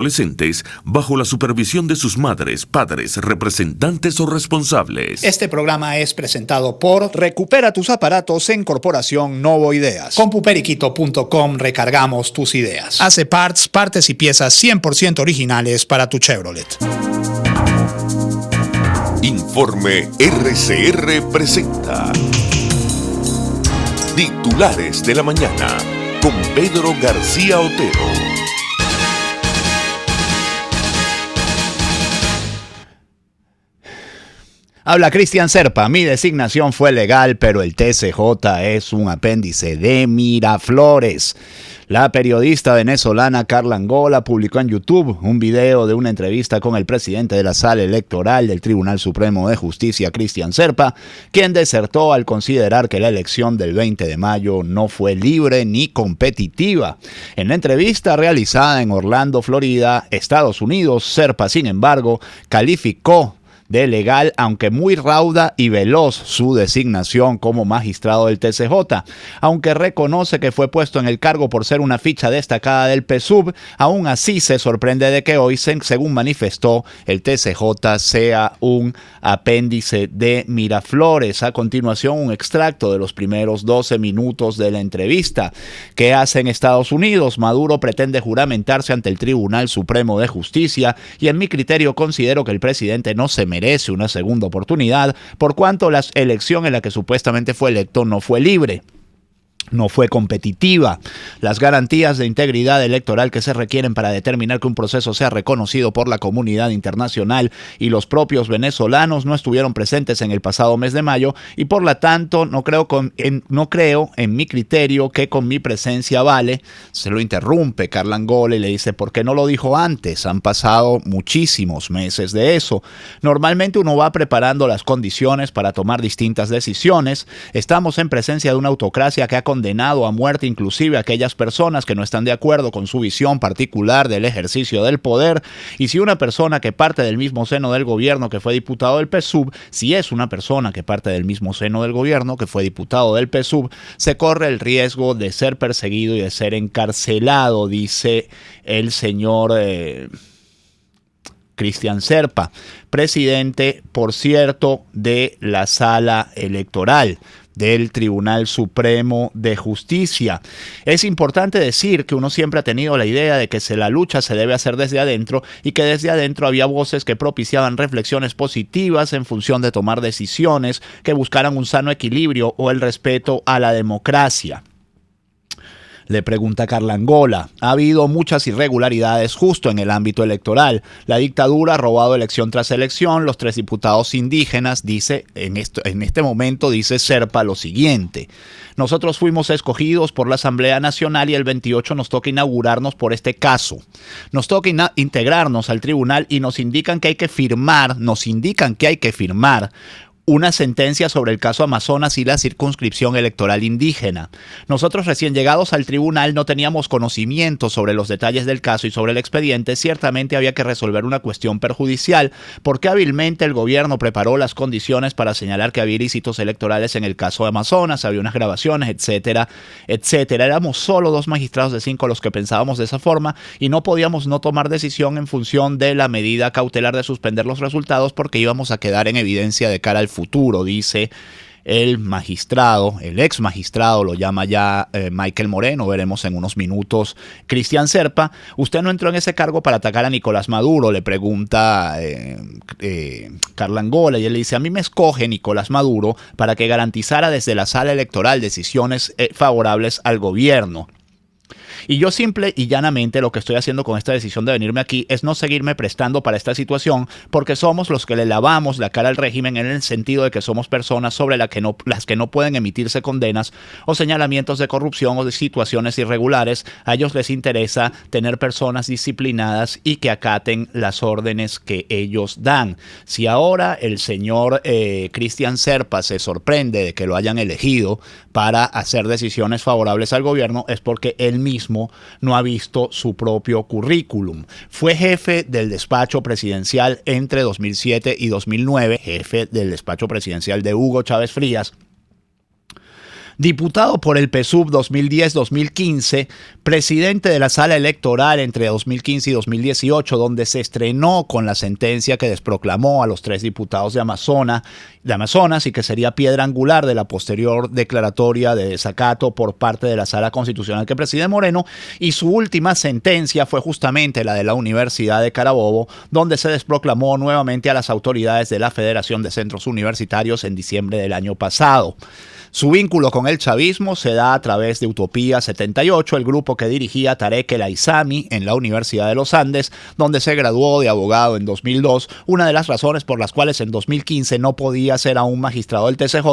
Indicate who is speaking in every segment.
Speaker 1: adolescentes bajo la supervisión de sus madres, padres, representantes o responsables.
Speaker 2: Este programa es presentado por Recupera tus aparatos en Corporación Novo Ideas. Con puperiquito.com recargamos tus ideas. Hace partes y piezas 100% originales para tu Chevrolet.
Speaker 1: Informe RCR presenta Titulares de la Mañana con Pedro García Otero.
Speaker 3: Habla Cristian Serpa, mi designación fue legal, pero el TCJ es un apéndice de Miraflores. La periodista venezolana Carla Angola publicó en YouTube un video de una entrevista con el presidente de la Sala Electoral del Tribunal Supremo de Justicia, Cristian Serpa, quien desertó al considerar que la elección del 20 de mayo no fue libre ni competitiva. En la entrevista realizada en Orlando, Florida, Estados Unidos, Serpa, sin embargo, calificó de legal, aunque muy rauda y veloz, su designación como magistrado del TCJ. Aunque reconoce que fue puesto en el cargo por ser una ficha destacada del PSUV, aún así se sorprende de que hoy, según manifestó, el TCJ sea un apéndice de Miraflores. A continuación, un extracto de los primeros 12 minutos de la entrevista. ¿Qué hace en Estados Unidos? Maduro pretende juramentarse ante el Tribunal Supremo de Justicia y en mi criterio considero que el presidente no se merece una segunda oportunidad, por cuanto la elección en la que supuestamente fue electo no fue libre. No fue competitiva. Las garantías de integridad electoral que se requieren para determinar que un proceso sea reconocido por la comunidad internacional y los propios venezolanos no estuvieron presentes en el pasado mes de mayo y por lo tanto no creo en mi criterio que con mi presencia vale. Se lo interrumpe Carla Angola y le dice: ¿por qué no lo dijo antes? Han pasado muchísimos meses de eso. Normalmente uno va preparando las condiciones para tomar distintas decisiones. Estamos en presencia de una autocracia que ha condenado a muerte inclusive a aquellas personas que no están de acuerdo con su visión particular del ejercicio del poder. Y si una persona que parte del mismo seno del gobierno que fue diputado del PSUV, si es una persona que parte del mismo seno del gobierno que fue diputado del PSUV, se corre el riesgo de ser perseguido y de ser encarcelado, dice el señor Cristian Serpa, presidente, por cierto, de la Sala Electoral del Tribunal Supremo de Justicia. Es importante decir que uno siempre ha tenido la idea de que la lucha se debe hacer desde adentro y que desde adentro había voces que propiciaban reflexiones positivas en función de tomar decisiones que buscaran un sano equilibrio o el respeto a la democracia. Le pregunta Carla Angola: ha habido muchas irregularidades justo en el ámbito electoral. La dictadura ha robado elección tras elección. Los 3 diputados indígenas, dice en este momento, dice Serpa lo siguiente: nosotros fuimos escogidos por la Asamblea Nacional y el 28 nos toca inaugurarnos por este caso. Nos toca integrarnos al tribunal y nos indican que hay que firmar una sentencia sobre el caso Amazonas y la circunscripción electoral indígena. Nosotros, recién llegados al tribunal, no teníamos conocimiento sobre los detalles del caso y sobre el expediente. Ciertamente había que resolver una cuestión perjudicial, porque hábilmente el gobierno preparó las condiciones para señalar que había ilícitos electorales en el caso de Amazonas, había unas grabaciones, etcétera, etcétera. Éramos solo 2 magistrados de 5 los que pensábamos de esa forma y no podíamos no tomar decisión en función de la medida cautelar de suspender los resultados porque íbamos a quedar en evidencia de cara al futuro, dice el magistrado, el ex magistrado, lo llama ya Michael Moreno, veremos en unos minutos. Cristian Serpa: usted no entró en ese cargo para atacar a Nicolás Maduro, le pregunta Carla Angola, y él le dice: a mí me escoge Nicolás Maduro para que garantizara desde la sala electoral decisiones favorables al gobierno. Y yo simple y llanamente lo que estoy haciendo con esta decisión de venirme aquí es no seguirme prestando para esta situación, porque somos los que le lavamos la cara al régimen en el sentido de que somos personas sobre las que no pueden emitirse condenas o señalamientos de corrupción o de situaciones irregulares. A ellos les interesa tener personas disciplinadas y que acaten las órdenes que ellos dan. Si ahora el señor Cristian Serpa se sorprende de que lo hayan elegido para hacer decisiones favorables al gobierno, es porque él mismo no ha visto su propio currículum. Fue jefe del despacho presidencial entre 2007 y 2009, jefe del despacho presidencial de Hugo Chávez Frías. Diputado por el PSUV 2010-2015, presidente de la sala electoral entre 2015 y 2018, donde se estrenó con la sentencia que desproclamó a los 3 diputados de Amazonas y que sería piedra angular de la posterior declaratoria de desacato por parte de la sala constitucional que preside Moreno, y su última sentencia fue justamente la de la Universidad de Carabobo, donde se desproclamó nuevamente a las autoridades de la Federación de Centros Universitarios en diciembre del año pasado. Su vínculo con el chavismo se da a través de Utopía 78, el grupo que dirigía Tarek El Aizami en la Universidad de los Andes, donde se graduó de abogado en 2002, una de las razones por las cuales en 2015 no podía ser aún magistrado del TCJ,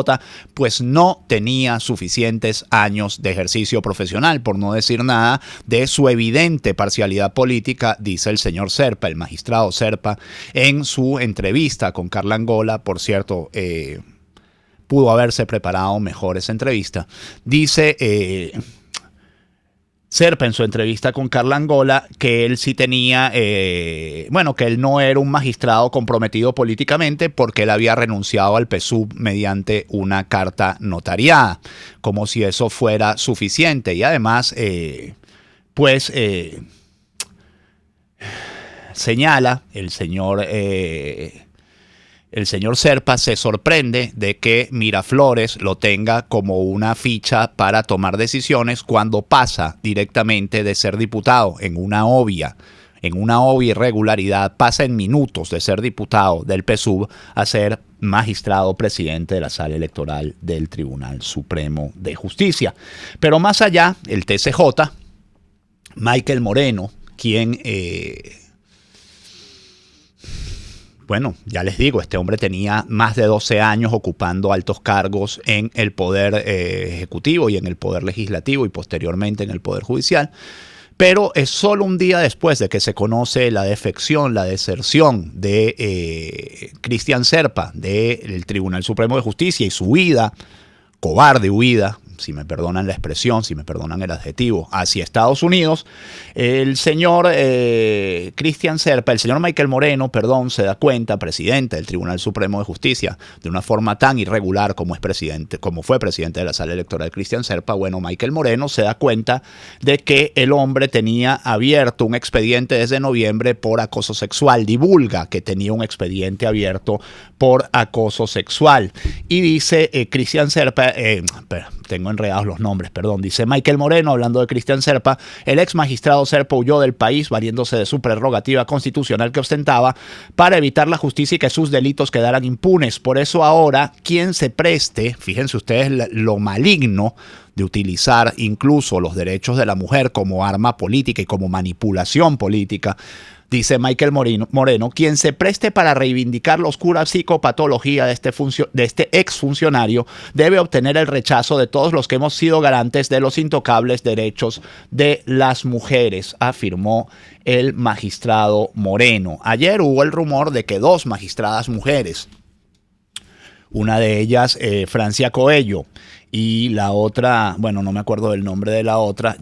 Speaker 3: pues no tenía suficientes años de ejercicio profesional, por no decir nada de su evidente parcialidad política, dice el señor Serpa, el magistrado Serpa, en su entrevista con Carla Angola. Por cierto, pudo haberse preparado mejor esa entrevista. Dice Serpa en su entrevista con Carla Angola que él sí tenía, que él no era un magistrado comprometido políticamente porque él había renunciado al PSUV mediante una carta notariada, como si eso fuera suficiente. Y además, señala el señor Serpa, se sorprende de que Miraflores lo tenga como una ficha para tomar decisiones cuando pasa directamente de ser diputado en una obvia irregularidad, pasa en minutos de ser diputado del PSUV a ser magistrado presidente de la sala electoral del Tribunal Supremo de Justicia. Pero más allá, el TCJ, Michael Moreno, quien ya les digo, este hombre tenía más de 12 años ocupando altos cargos en el Poder Ejecutivo y en el Poder Legislativo y posteriormente en el Poder Judicial. Pero es solo un día después de que se conoce la defección, la deserción de Cristian Serpa del Tribunal Supremo de Justicia y su huida, cobarde huida, si me perdonan la expresión, si me perdonan el adjetivo, hacia Estados Unidos, el señor Cristian Serpa, el señor Michael Moreno, se da cuenta, presidente del Tribunal Supremo de Justicia, de una forma tan irregular como fue presidente de la sala electoral Cristian Serpa. Michael Moreno se da cuenta de que el hombre tenía abierto un expediente desde noviembre por acoso sexual, divulga que tenía un expediente abierto por acoso sexual, y dice Cristian Serpa, tengo enredados los nombres, dice Michael Moreno, hablando de Cristian Serpa: el ex magistrado Serpa huyó del país valiéndose de su prerrogativa constitucional que ostentaba para evitar la justicia y que sus delitos quedaran impunes. Por eso ahora, quien se preste, fíjense ustedes lo maligno de utilizar incluso los derechos de la mujer como arma política y como manipulación política, dice Michael Moreno, quien se preste para reivindicar la oscura psicopatología de este exfuncionario debe obtener el rechazo de todos los que hemos sido garantes de los intocables derechos de las mujeres, afirmó el magistrado Moreno. Ayer hubo el rumor de que 2 magistradas mujeres, una de ellas Francia Coello y la otra, no me acuerdo del nombre de la otra,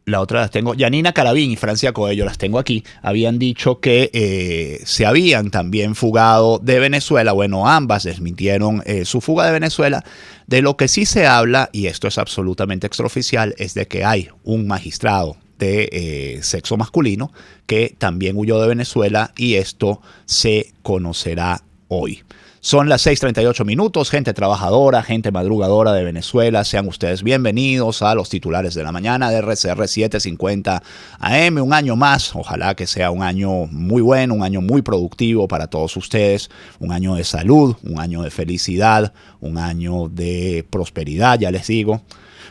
Speaker 3: la otra las tengo, Yanina Caravín y Francia Coello, las tengo aquí, habían dicho que se habían también fugado de Venezuela. Ambas desmintieron su fuga de Venezuela. De lo que sí se habla, y esto es absolutamente extraoficial, es de que hay un magistrado de sexo masculino que también huyó de Venezuela, y esto se conocerá hoy. Son las 6:38, gente trabajadora, gente madrugadora de Venezuela. Sean ustedes bienvenidos a los titulares de la mañana de RCR 750 AM. Un año más, ojalá que sea un año muy bueno, un año muy productivo para todos ustedes. Un año de salud, un año de felicidad, un año de prosperidad, ya les digo.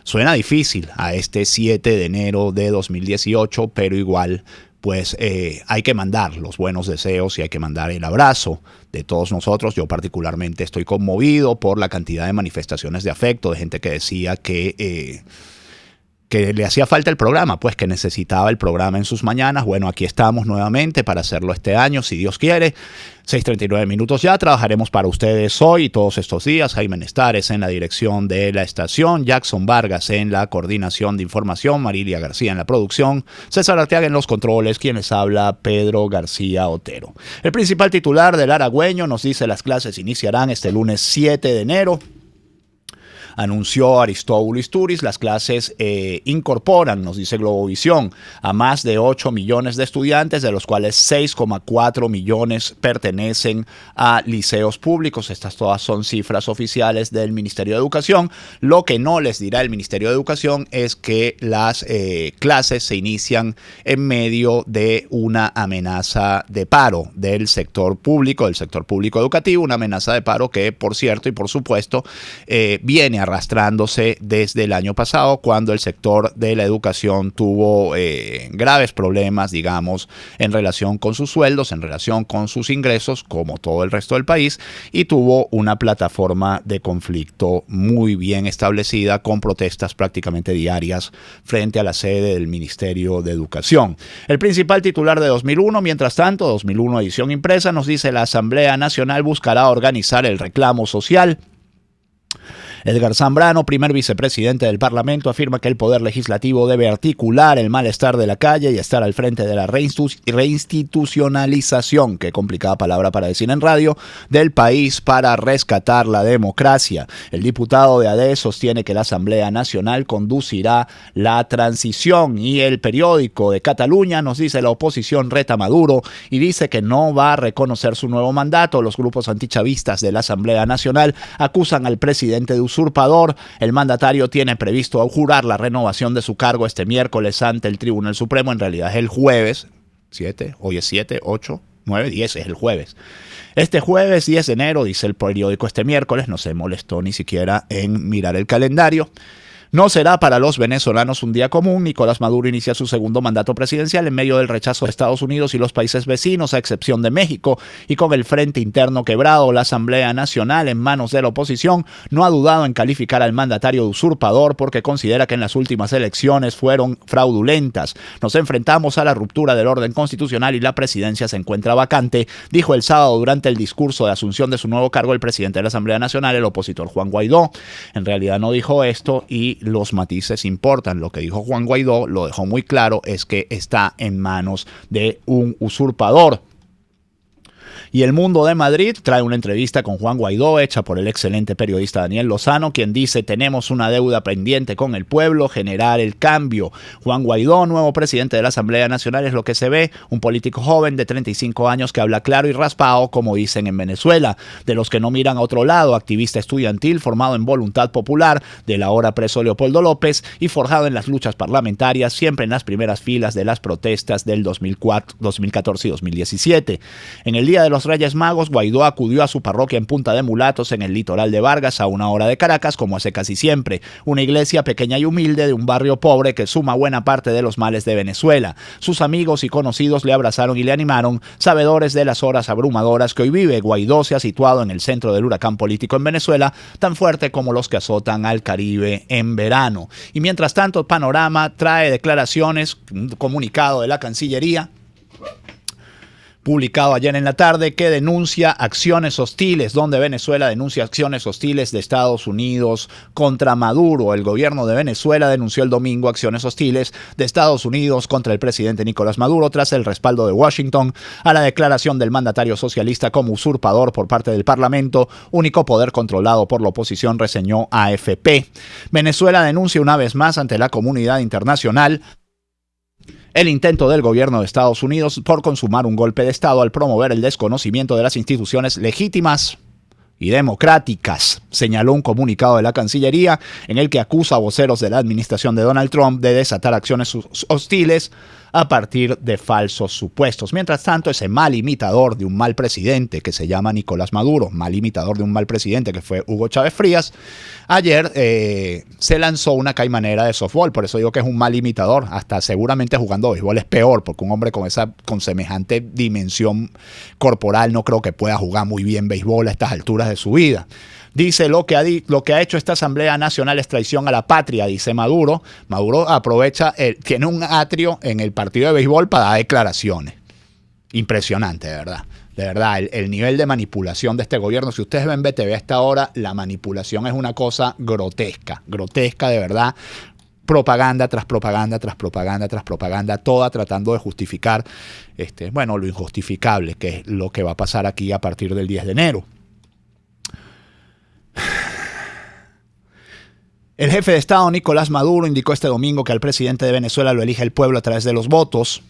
Speaker 3: Suena difícil a este 7 de enero de 2018, pero igual hay que mandar los buenos deseos y hay que mandar el abrazo de todos nosotros. Yo particularmente estoy conmovido por la cantidad de manifestaciones de afecto, de gente que decía que que le hacía falta el programa, pues que necesitaba el programa en sus mañanas. Bueno, aquí estamos nuevamente para hacerlo este año, si Dios quiere. 6:39 minutos ya, trabajaremos para ustedes hoy y todos estos días. Jaime Nestares en la dirección de la estación, Jackson Vargas en la coordinación de información, Marilia García en la producción, César Arteaga en los controles, quienes habla Pedro García Otero. El principal titular del Aragüeño nos dice: las clases iniciarán este lunes 7 de enero. Anunció Aristóbulo Isturiz, las clases incorporan, nos dice Globovisión, a más de 8 millones de estudiantes, de los cuales 6,4 millones pertenecen a liceos públicos. Estas todas son cifras oficiales del Ministerio de Educación. Lo que no les dirá el Ministerio de Educación es que las clases se inician en medio de una amenaza de paro del sector público educativo, una amenaza de paro que, por cierto y por supuesto, viene arrastrándose desde el año pasado, cuando el sector de la educación tuvo graves problemas, digamos, en relación con sus sueldos, en relación con sus ingresos, como todo el resto del país, y tuvo una plataforma de conflicto muy bien establecida, con protestas prácticamente diarias frente a la sede del Ministerio de Educación. El principal titular de 2001, mientras tanto, 2001 edición impresa, nos dice: la Asamblea Nacional buscará organizar el reclamo social. Edgar Zambrano, primer vicepresidente del Parlamento, afirma que el Poder Legislativo debe articular el malestar de la calle y estar al frente de la reinstitucionalización, qué complicada palabra para decir en radio, del país para rescatar la democracia. El diputado de AD sostiene que la Asamblea Nacional conducirá la transición, y el periódico de Cataluña nos dice: la oposición reta a Maduro y dice que no va a reconocer su nuevo mandato. Los grupos antichavistas de la Asamblea Nacional acusan al presidente de usurpador. El mandatario tiene previsto jurar la renovación de su cargo este miércoles ante el Tribunal Supremo. En realidad es el jueves 7, hoy es 7, 8, 9, 10, es el jueves. Este jueves 10 de enero, dice el periódico este miércoles, no se molestó ni siquiera en mirar el calendario. No será para los venezolanos un día común. Nicolás Maduro inicia su segundo mandato presidencial en medio del rechazo de Estados Unidos y los países vecinos, a excepción de México, y con el frente interno quebrado. La Asamblea Nacional, en manos de la oposición, no ha dudado en calificar al mandatario de usurpador, porque considera que en las últimas elecciones fueron fraudulentas. Nos enfrentamos a la ruptura del orden constitucional y la presidencia se encuentra vacante, dijo el sábado durante el discurso de asunción de su nuevo cargo el presidente de la Asamblea Nacional, el opositor Juan Guaidó. En realidad no dijo esto, y los matices importan. Lo que dijo Juan Guaidó lo dejó muy claro: es que está en manos de un usurpador. Y El Mundo de Madrid trae una entrevista con Juan Guaidó hecha por el excelente periodista Daniel Lozano, quien dice: tenemos una deuda pendiente con el pueblo, generar el cambio. Juan Guaidó, nuevo presidente de la Asamblea Nacional, es lo que se ve, un político joven de 35 años que habla claro y raspado, como dicen en Venezuela, de los que no miran a otro lado, activista estudiantil formado en Voluntad Popular, del ahora preso Leopoldo López, y forjado en las luchas parlamentarias, siempre en las primeras filas de las protestas del 2014 y 2017. En el Día de los Reyes Magos, Guaidó acudió a su parroquia en Punta de Mulatos, en el litoral de Vargas, a una hora de Caracas, como hace casi siempre, una iglesia pequeña y humilde de un barrio pobre que suma buena parte de los males de Venezuela. Sus amigos y conocidos le abrazaron y le animaron, sabedores de las horas abrumadoras que hoy vive. Guaidó se ha situado en el centro del huracán político en Venezuela, tan fuerte como los que azotan al Caribe en verano. Y mientras tanto, Panorama trae declaraciones, un comunicado de la Cancillería, publicado ayer en la tarde, que denuncia acciones hostiles, donde Venezuela denuncia acciones hostiles de Estados Unidos contra Maduro. El gobierno de Venezuela denunció el domingo acciones hostiles de Estados Unidos contra el presidente Nicolás Maduro, tras el respaldo de Washington a la declaración del mandatario socialista como usurpador por parte del Parlamento, único poder controlado por la oposición, reseñó AFP. Venezuela denuncia una vez más ante la comunidad internacional el intento del gobierno de Estados Unidos por consumar un golpe de Estado al promover el desconocimiento de las instituciones legítimas y democráticas, señaló un comunicado de la Cancillería, en el que acusa a voceros de la administración de Donald Trump de desatar acciones hostiles a partir de falsos supuestos. Mientras tanto, ese mal imitador de un mal presidente que se llama Nicolás Maduro, mal imitador de un mal presidente que fue Hugo Chávez Frías, ayer se lanzó una caimanera de softball. Por eso digo que es un mal imitador. Hasta seguramente jugando béisbol es peor, porque un hombre con semejante dimensión corporal no creo que pueda jugar muy bien béisbol a estas alturas horas de su vida. Dice, lo que ha hecho esta Asamblea Nacional es traición a la patria, dice Maduro. Maduro tiene un atrio en el partido de béisbol para dar declaraciones. Impresionante, de verdad. De verdad, el nivel de manipulación de este gobierno. Si ustedes ven BTV a esta hora, la manipulación es una cosa grotesca. Grotesca, de verdad. Propaganda tras propaganda, tras propaganda, tras propaganda, toda tratando de justificar lo injustificable, que es lo que va a pasar aquí a partir del 10 de enero. El jefe de Estado, Nicolás Maduro, indicó este domingo que al presidente de Venezuela lo elige el pueblo a través de los votos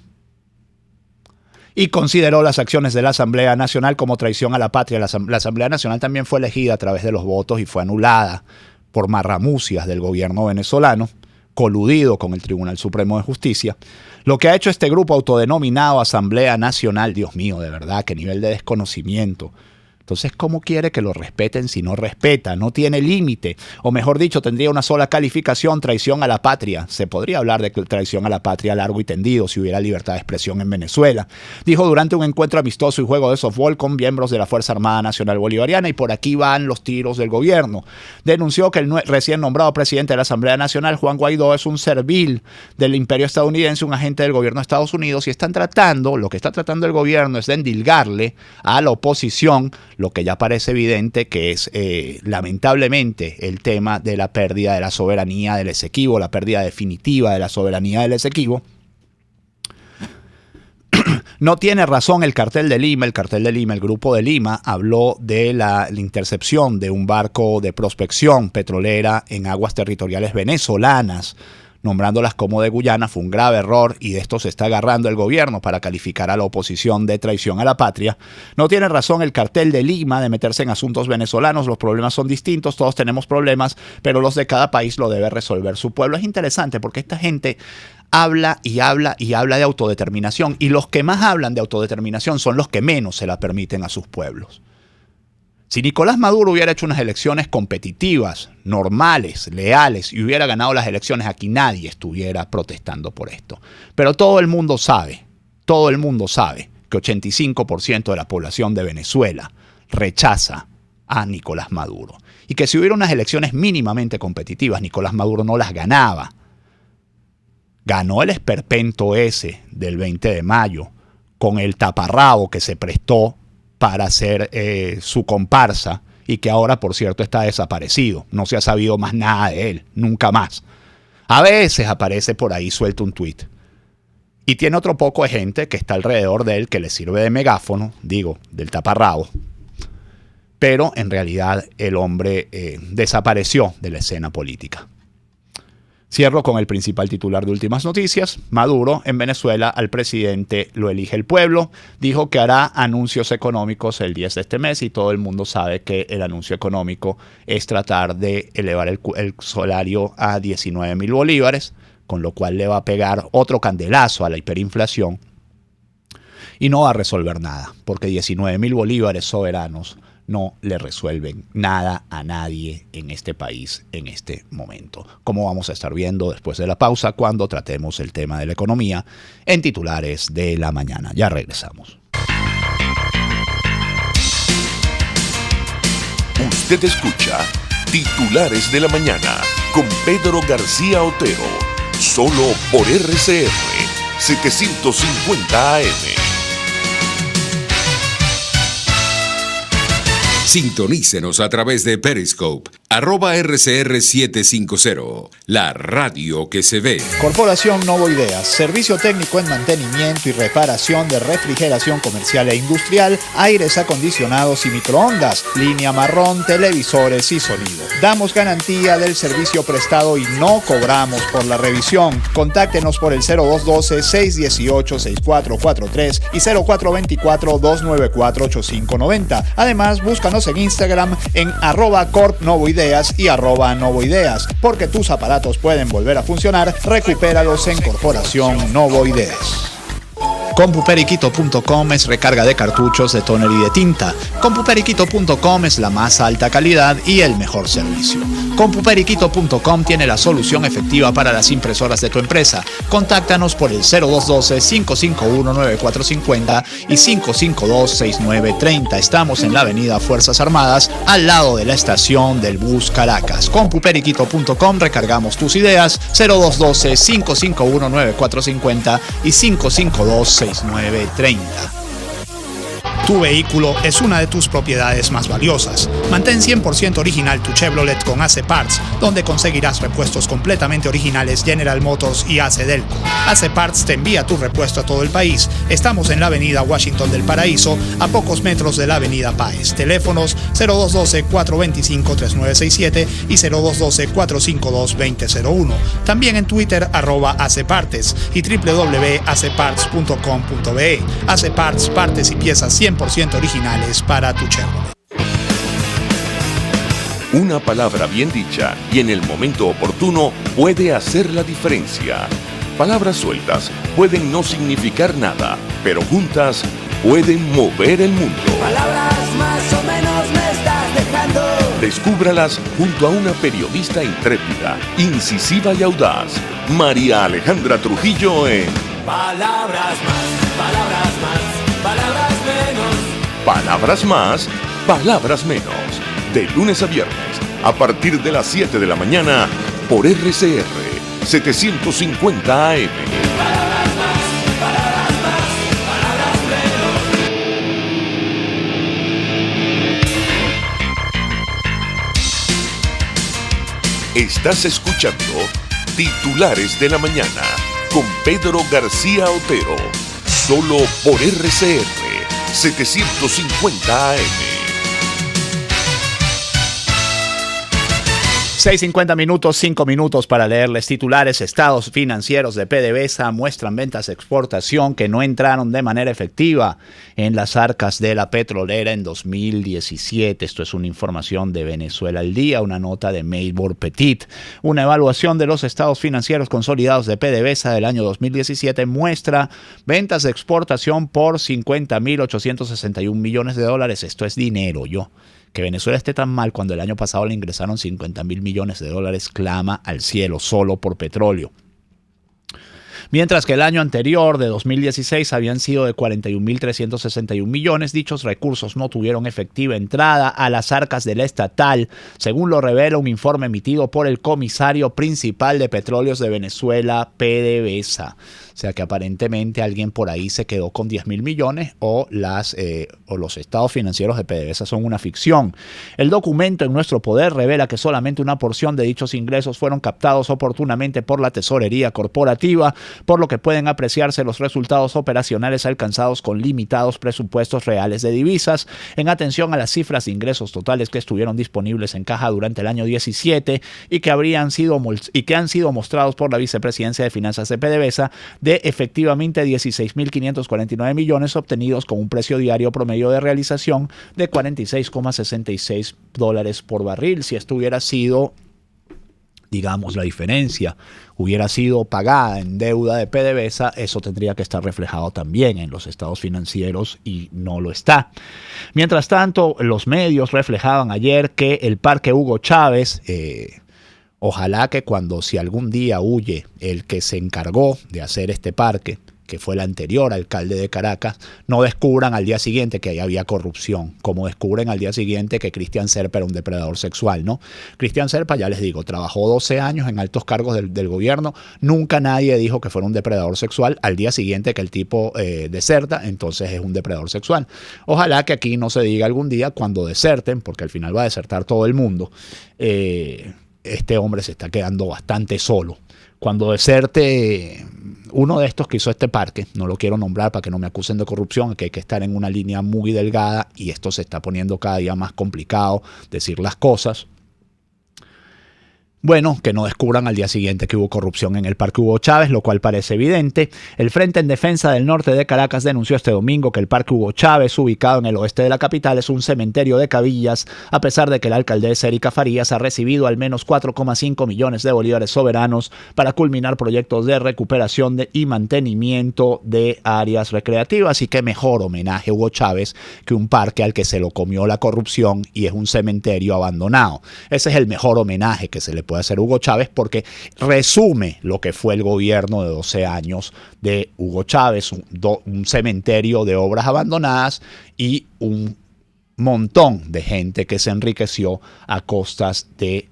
Speaker 3: y consideró las acciones de la Asamblea Nacional como traición a la patria. La Asamblea Nacional también fue elegida a través de los votos y fue anulada por marramucias del gobierno venezolano, coludido con el Tribunal Supremo de Justicia. Lo que ha hecho este grupo autodenominado Asamblea Nacional, Dios mío, de verdad, qué nivel de desconocimiento. Entonces, ¿cómo quiere que lo respeten si no respeta? No tiene límite. O mejor dicho, tendría una sola calificación, traición a la patria. Se podría hablar de traición a la patria largo y tendido si hubiera libertad de expresión en Venezuela. Dijo durante un encuentro amistoso y juego de softball con miembros de la Fuerza Armada Nacional Bolivariana, y por aquí van los tiros del gobierno. Denunció que el recién nombrado presidente de la Asamblea Nacional, Juan Guaidó, es un servil del imperio estadounidense, un agente del gobierno de Estados Unidos, y lo que está tratando el gobierno es de endilgarle a la oposición lo que ya parece evidente, que es lamentablemente el tema de la pérdida de la soberanía del Esequibo, la pérdida definitiva de la soberanía del Esequibo. No tiene razón el Cartel de Lima. El Grupo de Lima, habló de la intercepción de un barco de prospección petrolera en aguas territoriales venezolanas, nombrándolas como de Guyana. Fue un grave error y de esto se está agarrando el gobierno para calificar a la oposición de traición a la patria. No tiene razón el Cartel de Lima de meterse en asuntos venezolanos. Los problemas son distintos, todos tenemos problemas, pero los de cada país lo debe resolver su pueblo. Es interesante porque esta gente habla y habla y habla de autodeterminación, y los que más hablan de autodeterminación son los que menos se la permiten a sus pueblos. Si Nicolás Maduro hubiera hecho unas elecciones competitivas, normales, leales, y hubiera ganado las elecciones, aquí nadie estuviera protestando por esto. Pero todo el mundo sabe que 85% de la población de Venezuela rechaza a Nicolás Maduro. Y que si hubiera unas elecciones mínimamente competitivas, Nicolás Maduro no las ganaba. Ganó el esperpento ese del 20 de mayo con el taparrabo que se prestó para hacer su comparsa, y que ahora, por cierto, está desaparecido. No se ha sabido más nada de él, nunca más. A veces aparece por ahí suelto un tuit. Y tiene otro poco de gente que está alrededor de él, que le sirve de megáfono, del taparrabo. Pero en realidad el hombre desapareció de la escena política. Cierro con el principal titular de Últimas Noticias. Maduro, en Venezuela, al presidente lo elige el pueblo. Dijo que hará anuncios económicos el 10 de este mes, y todo el mundo sabe que el anuncio económico es tratar de elevar el salario a 19.000 bolívares, con lo cual le va a pegar otro candelazo a la hiperinflación. Y no va a resolver nada, porque 19.000 bolívares soberanos no le resuelven nada a nadie en este país en este momento. Como vamos a estar viendo después de la pausa, cuando tratemos el tema de la economía en Titulares de la Mañana. Ya regresamos.
Speaker 1: Usted escucha Titulares de la Mañana con Pedro García Otero, solo por RCR 750 AM.
Speaker 4: Sintonícenos a través de Periscope, @RCR750, la radio que se ve.
Speaker 2: Corporación Novo Ideas, servicio técnico en mantenimiento y reparación de refrigeración comercial e industrial, aires acondicionados y microondas, línea marrón, televisores y sonido. Damos garantía del servicio prestado y no cobramos por la revisión. Contáctenos por el 0212-618-6443 y 0424-294-8590. Además, búscanos en Instagram en @corpnovoideas y @novoideas. Porque tus aparatos pueden volver a funcionar, recupéralos en Corporación Novo Ideas. CompuPeriquito.com es recarga de cartuchos de tóner y de tinta. CompuPeriquito.com es la más alta calidad y el mejor servicio. CompuPeriquito.com tiene la solución efectiva para las impresoras de tu empresa. Contáctanos por el 0212-551-9450 y 552-6930. Estamos en la avenida Fuerzas Armadas, al lado de la estación del bus Caracas. CompuPeriquito.com, recargamos tus ideas. 0212-551-9450 y 552-6930. Tu vehículo es una de tus propiedades más valiosas. Mantén 100% original tu Chevrolet con AC Parts, donde conseguirás repuestos completamente originales General Motors y AC Delco. AC Parts te envía tu repuesto a todo el país. Estamos en la avenida Washington del Paraíso, a pocos metros de la avenida Páez. Teléfonos 0212-425-3967 y 0212-452-2001. También en Twitter @ACPartes y www.acparts.com.be. AC Parts, partes y piezas 100% originales para tu Chevrolet.
Speaker 1: Una palabra bien dicha y en el momento oportuno puede hacer la diferencia. Palabras sueltas pueden no significar nada, pero juntas pueden mover el mundo.
Speaker 5: Palabras más o menos me estás dejando.
Speaker 1: Descúbralas junto a una periodista intrépida, incisiva y audaz, María Alejandra Trujillo en
Speaker 5: Palabras más, palabras más, palabras menos.
Speaker 1: Palabras más, palabras menos. De lunes a viernes, a partir de las 7 de la mañana, por RCR 750 AM.
Speaker 5: Palabras más, palabras más, palabras menos.
Speaker 1: Estás escuchando Titulares de la Mañana con Pedro García Otero, solo por RCR 750 AM.
Speaker 3: 6:50 minutos, 5 minutos para leerles titulares. Estados financieros de PDVSA muestran ventas de exportación que no entraron de manera efectiva en las arcas de la petrolera en 2017. Esto es una información de Venezuela al Día, una nota de Maybor Petit. Una evaluación de los estados financieros consolidados de PDVSA del año 2017 muestra ventas de exportación por $50.861 millones. Esto es dinero, Que Venezuela esté tan mal cuando el año pasado le ingresaron $50.000 millones, clama al cielo solo por petróleo. Mientras que el año anterior, de 2016, habían sido de 41.361 millones, dichos recursos no tuvieron efectiva entrada a las arcas de la estatal, según lo revela un informe emitido por el comisario principal de Petróleos de Venezuela, PDVSA. O sea que aparentemente alguien por ahí se quedó con 10.000 millones o los estados financieros de PDVSA son una ficción. El documento en nuestro poder revela que solamente una porción de dichos ingresos fueron captados oportunamente por la tesorería corporativa, por lo que pueden apreciarse los resultados operacionales alcanzados con limitados presupuestos reales de divisas, en atención a las cifras de ingresos totales que estuvieron disponibles en caja durante el año 17 y que han sido mostrados por la Vicepresidencia de Finanzas de PDVSA, de efectivamente 16.549 millones obtenidos con un precio diario promedio de realización de $46,66 por barril. Si esto hubiera sido, digamos, la diferencia hubiera sido pagada en deuda de PDVSA, eso tendría que estar reflejado también en los estados financieros y no lo está. Mientras tanto, los medios reflejaban ayer que el Parque Hugo Chávez, ojalá que si algún día huye el que se encargó de hacer este parque, que fue el anterior alcalde de Caracas, no descubran al día siguiente que ahí había corrupción, como descubren al día siguiente que Cristian Serpa era un depredador sexual, ¿no? Cristian Serpa, ya les digo, trabajó 12 años en altos cargos del gobierno, nunca nadie dijo que fuera un depredador sexual. Al día siguiente que el tipo deserta, entonces es un depredador sexual. Ojalá que aquí no se diga algún día cuando deserten, porque al final va a desertar todo el mundo, este hombre se está quedando bastante solo. Cuando deserte uno de estos que hizo este parque, no lo quiero nombrar para que no me acusen de corrupción, que hay que estar en una línea muy delgada y esto se está poniendo cada día más complicado decir las cosas. Bueno, que no descubran al día siguiente que hubo corrupción en el Parque Hugo Chávez, lo cual parece evidente. El Frente en Defensa del Norte de Caracas denunció este domingo que el Parque Hugo Chávez, ubicado en el oeste de la capital, es un cementerio de cabillas, a pesar de que la alcaldesa Erika Farías ha recibido al menos 4,5 millones de bolívares soberanos para culminar proyectos de recuperación y mantenimiento de áreas recreativas. Y qué mejor homenaje a Hugo Chávez que un parque al que se lo comió la corrupción y es un cementerio abandonado. Ese es el mejor homenaje que se le puede hacer a Hugo Chávez, porque resume lo que fue el gobierno de 12 años de Hugo Chávez, un cementerio de obras abandonadas y un montón de gente que se enriqueció a costas de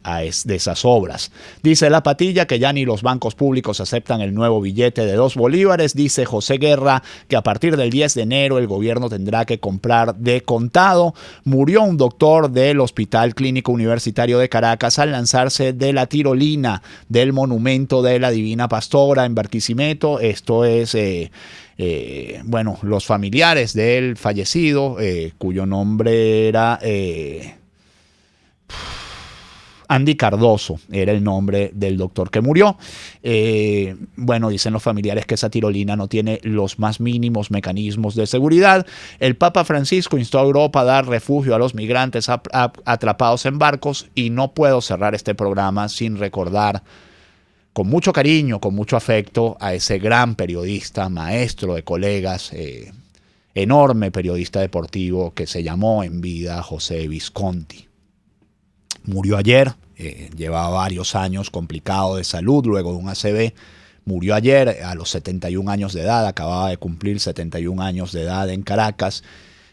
Speaker 3: esas obras. Dice La Patilla que ya ni los bancos públicos aceptan el nuevo billete de 2 bolívares. Dice José Guerra que a partir del 10 de enero el gobierno tendrá que comprar de contado. Murió un doctor del Hospital Clínico Universitario de Caracas al lanzarse de la tirolina del monumento de la Divina Pastora en Barquisimeto. Esto es... bueno, los familiares del fallecido, cuyo nombre era Andy Cardoso, era el nombre del doctor que murió. Bueno, dicen los familiares que esa tirolina no tiene los más mínimos mecanismos de seguridad. El Papa Francisco instó a Europa a dar refugio a los migrantes atrapados en barcos, y no puedo cerrar este programa sin recordar con mucho cariño, con mucho afecto, a ese gran periodista, maestro de colegas, enorme periodista deportivo que se llamó en vida José Visconti. Murió ayer, llevaba varios años complicado de salud luego de un ACV. Murió ayer a los 71 años de edad, acababa de cumplir 71 años de edad en Caracas.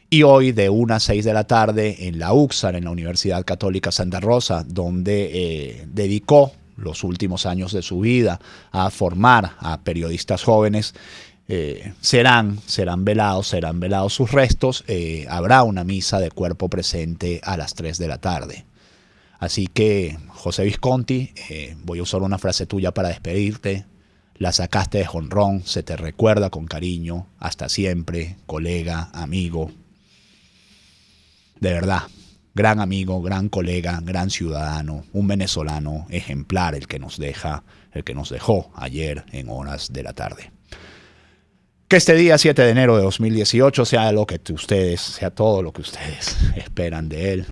Speaker 3: Y hoy de 1 a 6 de la tarde en la UCSAR, en la Universidad Católica Santa Rosa, donde dedicó los últimos años de su vida a formar a periodistas jóvenes, serán velados sus restos. Habrá una misa de cuerpo presente a las 3 de la tarde. Así que, José Visconti, voy a usar una frase tuya para despedirte. La sacaste de jonrón, se te recuerda con cariño, hasta siempre, colega, amigo. De verdad. Gran amigo, gran colega, gran ciudadano, un venezolano ejemplar el que nos dejó ayer en horas de la tarde. Que este día 7 de enero de 2018 sea todo lo que ustedes esperan de él.